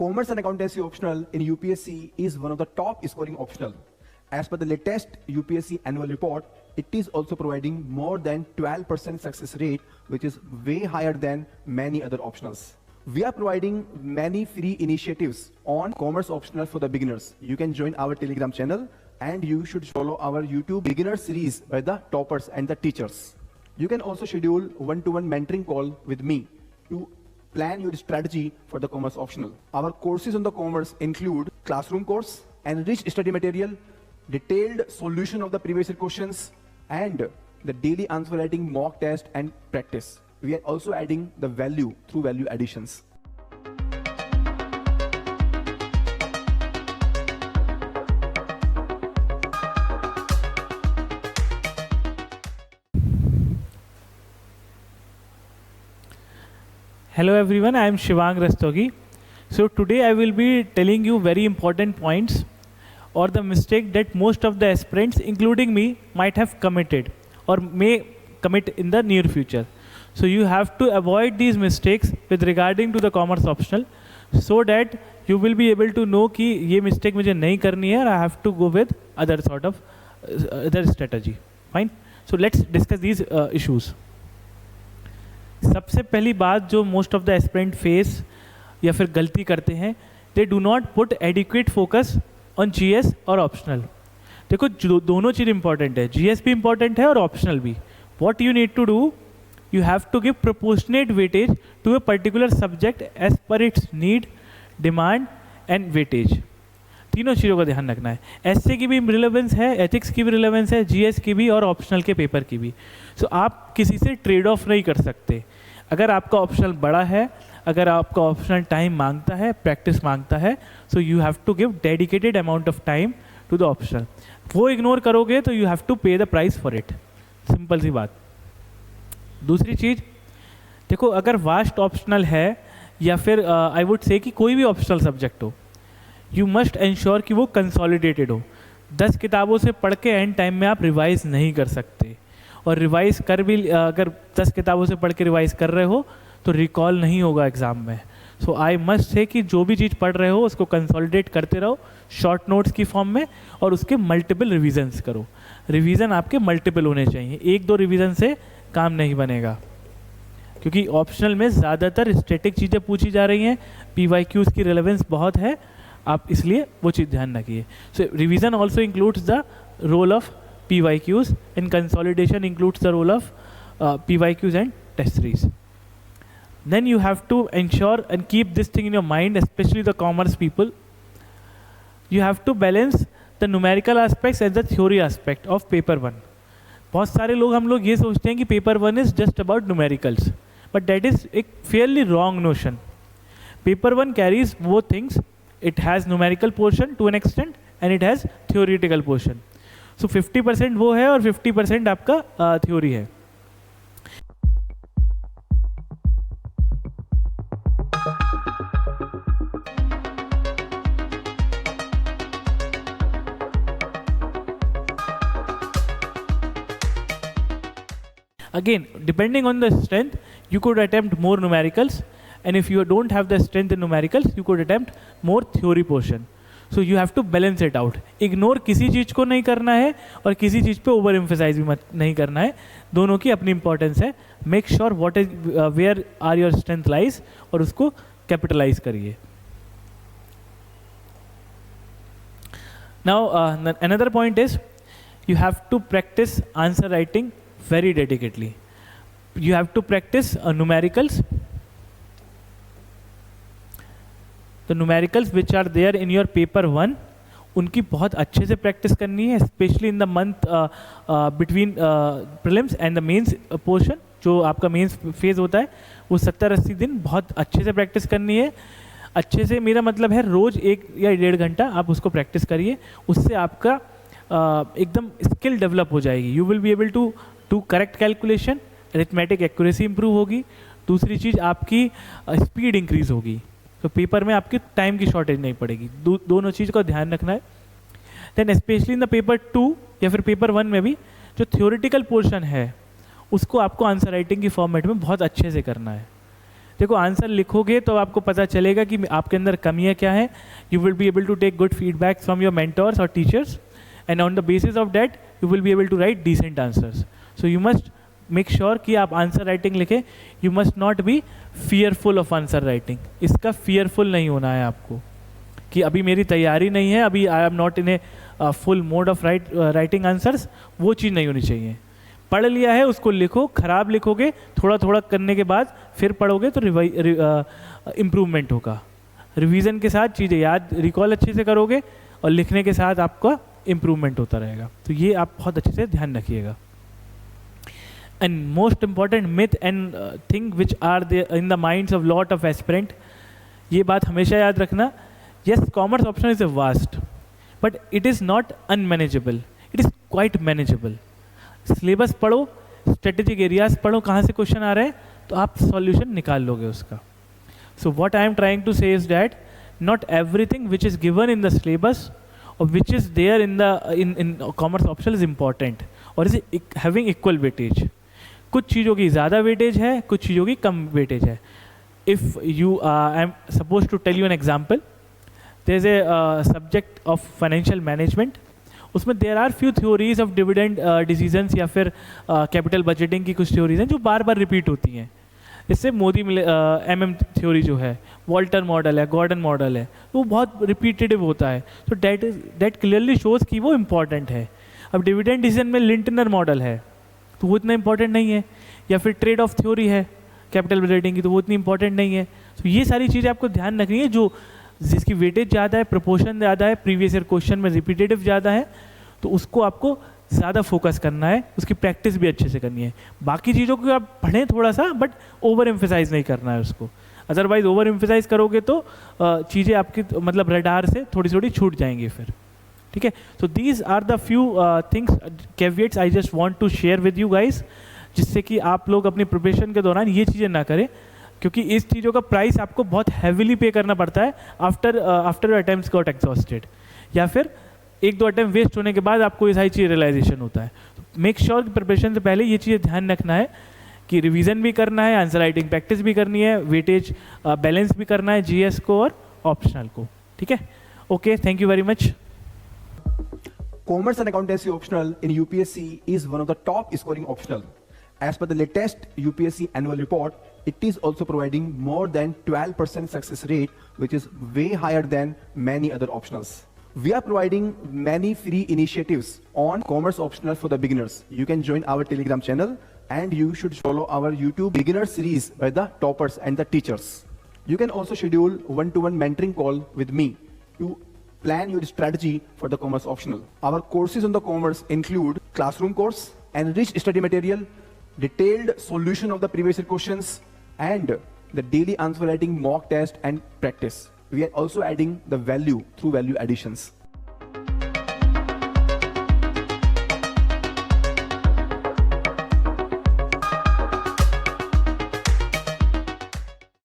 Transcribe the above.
Commerce and accountancy optional in UPSC is one of the top scoring optional. As per the latest UPSC annual report, it is also providing more than 12% success rate, which is way higher than many other optionals. We are providing many free initiatives on commerce optional for the beginners. You can join our Telegram channel and you should follow our YouTube beginner series by the toppers and the teachers. You can also schedule one-to-one mentoring call with me to plan your strategy for the commerce optional. Our courses on the commerce include classroom course, enriched study material, detailed solution of the previous year questions, and the daily answer writing mock test and practice. We are also adding the value through value additions. Hello everyone, I am Shivang Rastogi. So today I will be telling you very important points or the mistake that most of the aspirants, including me, might have committed or may commit in the near future. So you have to avoid these mistakes with regarding to the commerce optional so that you will be able to know कि ये mistake मुझे नहीं करनी है, I have to go with other sort of other strategy. Fine. So let's discuss these issues. सबसे पहली बात जो most of the aspirant face या फिर गलती करते हैं, they do not put adequate focus on GS और ऑप्शनल. देखो दोनों चीज़ इंपॉर्टेंट है, जीएस भी इंपॉर्टेंट है और ऑप्शनल भी. What you need to do, you have to give proportionate weightage to a particular subject as per its need, demand and weightage. तीनों चीज़ों का ध्यान रखना है. एसए की भी रिलेवेंस है, एथिक्स की भी रिलेवेंस है, जीएस की भी और ऑप्शनल के पेपर की भी. सो आप किसी से ट्रेड ऑफ नहीं कर सकते. अगर आपका ऑप्शनल बड़ा है, अगर आपका ऑप्शनल टाइम मांगता है, प्रैक्टिस मांगता है, so you have to give dedicated amount of time to the optional. वो इग्नोर करोगे तो you have to pay the price for it. Simple सी बात. दूसरी चीज़, देखो अगर वास्ट ऑप्शनल है या फिर आई वुड से कि कोई भी ऑप्शनल सब्जेक्ट हो, यू मस्ट इंश्योर कि वो कंसोलिडेटेड हो. 10 किताबों से पढ़ के एंड टाइम में आप रिवाइज नहीं कर सकते. और रिवाइज कर भी, अगर 10 किताबों से पढ़ के रिवाइज कर रहे हो तो रिकॉल नहीं होगा एग्ज़ाम में. सो आई मस्ट से कि जो भी चीज़ पढ़ रहे हो उसको कंसोलिडेट करते रहो शॉर्ट नोट्स की फॉर्म में और उसके मल्टीपल रिविजन्स करो. रिवीजन आपके मल्टीपल होने चाहिए, 1-2 रिवीजन से काम नहीं बनेगा, क्योंकि ऑप्शनल में ज़्यादातर स्टैटिक चीज़ें पूछी जा रही हैं. पीवाईक्यूज़ की रिलेवेंस बहुत है, आप इसलिए वो चीज़ ध्यान रखिए. So revision also includes the role of PYQs and consolidation includes the role of PYQs and test series. Then you have to ensure and keep this thing in your mind, especially the commerce people. You have to balance the numerical aspects and the theory aspect of paper 1. बहुत सारे लोग हम लोग ये सोचते हैं कि paper 1 is just about numericals, but that is एक fairly wrong notion. Paper 1 carries वो things, it has numerical portion to an extent and it has theoretical portion. So 50% वो है और 50% आपका थ्योरी है. Again, depending on the strength, you could attempt more numericals, and if you don't have the strength in numericals, you could attempt more theory portion. So you have to balance it out. Ignore किसी चीज़ को नहीं करना है और किसी चीज़ पे over emphasise भी नहीं करना है. दोनों की अपनी इंपॉर्टेंस है. Make sure what is where are your strength lies और उसको कैपिटलाइज करिए. Now another point is you have to practice answer writing very dedicatedly. You have to practice numericals. The numericals which are there in your paper 1, उनकी बहुत अच्छे से practice करनी है, specially in the month between prelims and the mains portion. जो आपका mains phase होता है वो 70-80 दिन बहुत अच्छे से प्रैक्टिस करनी है. अच्छे से मेरा मतलब है रोज़ 1 या 1.5 घंटा आप उसको प्रैक्टिस करिए. उससे आपका एकदम स्किल डेवलप हो जाएगी. You will be able to do correct calculation, arithmetic accuracy improve होगी. दूसरी चीज़ आपकी स्पीड इंक्रीज होगी, तो पेपर में आपकी टाइम की शॉर्टेज नहीं पड़ेगी. दोनों चीज़ का ध्यान रखना है. Then specially in the paper 2 या फिर पेपर 1 में भी जो थ्योरेटिकल पोर्शन है उसको आपको आंसर राइटिंग की फॉर्मेट में बहुत अच्छे से करना है. देखो आंसर लिखोगे तो आपको पता चलेगा कि आपके अंदर कमियां क्या हैं. You will be able to take good feedback from your mentors और teachers, and on the basis of that you will be able to write decent answers. So you must make sure कि आप answer writing लिखें. You must not be fearful of answer writing. इसका fearful नहीं होना है आपको कि अभी मेरी तैयारी नहीं है, अभी I am not in a full mode of writing answers. वो चीज़ नहीं होनी चाहिए. पढ़ लिया है उसको लिखो. खराब लिखोगे थोड़ा थोड़ा करने के बाद फिर पढ़ोगे तो इम्प्रूवमेंट होगा. रिवीजन के साथ चीज़ें याद रिकॉल अच्छे से करोगे और लिखने के साथ आपका इम्प्रूवमेंट होता रहेगा. तो ये आप बहुत अच्छे से ध्यान रखिएगा. And most important myth and thing which are there in the minds of lot of aspirant, ये बात हमेशा याद रखना. Yes, commerce option is a vast, but it is not unmanageable, it is quite manageable. Syllabus पढ़ो, strategic areas पढ़ो, कहाँ से question आ रहे हैं तो आप सॉल्यूशन निकाल लोगे उसका. So what I am trying to say is that not everything which is given in the syllabus और which is there in commerce option is important और इज हैविंग इक्वल वेटेज. कुछ चीज़ों की ज़्यादा वेटेज है, कुछ चीज़ों की कम वेटेज है. If you I am suppose to tell you an example, there is a subject of financial management. उसमें there are few theories of dividend decisions या फिर कैपिटल बजटिंग की कुछ थ्योरीज हैं जो बार बार रिपीट होती हैं. इससे मोदी MM थ्योरी जो है, वॉल्टर मॉडल है, गॉर्डन मॉडल है, तो वो बहुत रिपीटेटिव होता है. तो दैट क्लियरली शोज़ कि वो इम्पॉर्टेंट है. अब डिविडेंड डिसीजन में लिंटनर मॉडल है तो वो इतना इंपॉर्टेंट नहीं है, या फिर ट्रेड ऑफ थ्योरी है कैपिटल बजटिंग की तो वो इतनी इंपॉर्टेंट नहीं है. तो ये सारी चीज़ें आपको ध्यान रखनी है. जो जिसकी वेटेज ज़्यादा है, प्रोपोर्शन ज़्यादा है, प्रीवियस ईयर क्वेश्चन में रिपीटेटिव ज़्यादा है, तो उसको आपको ज़्यादा फोकस करना है, उसकी प्रैक्टिस भी अच्छे से करनी है. बाकी चीज़ों को आप पढ़ें थोड़ा सा, बट ओवर एम्फेसाइज नहीं करना है उसको. अदरवाइज ओवर एम्फेसाइज करोगे तो चीज़ें आपकी मतलब रडार से थोड़ी थोड़ी छूट जाएंगी फिर. ठीक है. तो these are the few things, caveats I just want to share with you guys, जिससे कि आप लोग अपनी प्रिपरेशन के दौरान ये चीज़ें ना करें, क्योंकि इस चीज़ों का प्राइस आपको बहुत हैविली पे करना पड़ता है आफ्टर अटेम्प्ट्स गॉट एग्जॉस्टेड, या फिर एक दो अटेम्प्ट वेस्ट होने के बाद आपको ये सारी चीज़ रियलाइजेशन होता है. मेक श्योर कि प्रिपरेशन से पहले ये चीज़ें ध्यान रखना है कि रिवीजन भी करना है, आंसर राइटिंग प्रैक्टिस भी करनी है, वेटेज बैलेंस भी करना है GS को और ऑप्शनल को. ठीक है. Okay, thank you very much. Commerce and accountancy optional in UPSC is one of the top scoring optional. As per the latest UPSC annual report, it is also providing more than 12% success rate, which is way higher than many other optionals. We are providing many free initiatives on commerce optional for the beginners. You can join our Telegram channel and you should follow our YouTube beginner series by the toppers and the teachers. You can also schedule one-to-one mentoring call with me to plan your strategy for the commerce optional. Our courses on the commerce include classroom course, enriched study material, detailed solution of the previous year questions, and the daily answer writing mock test and practice. We are also adding the value through value additions.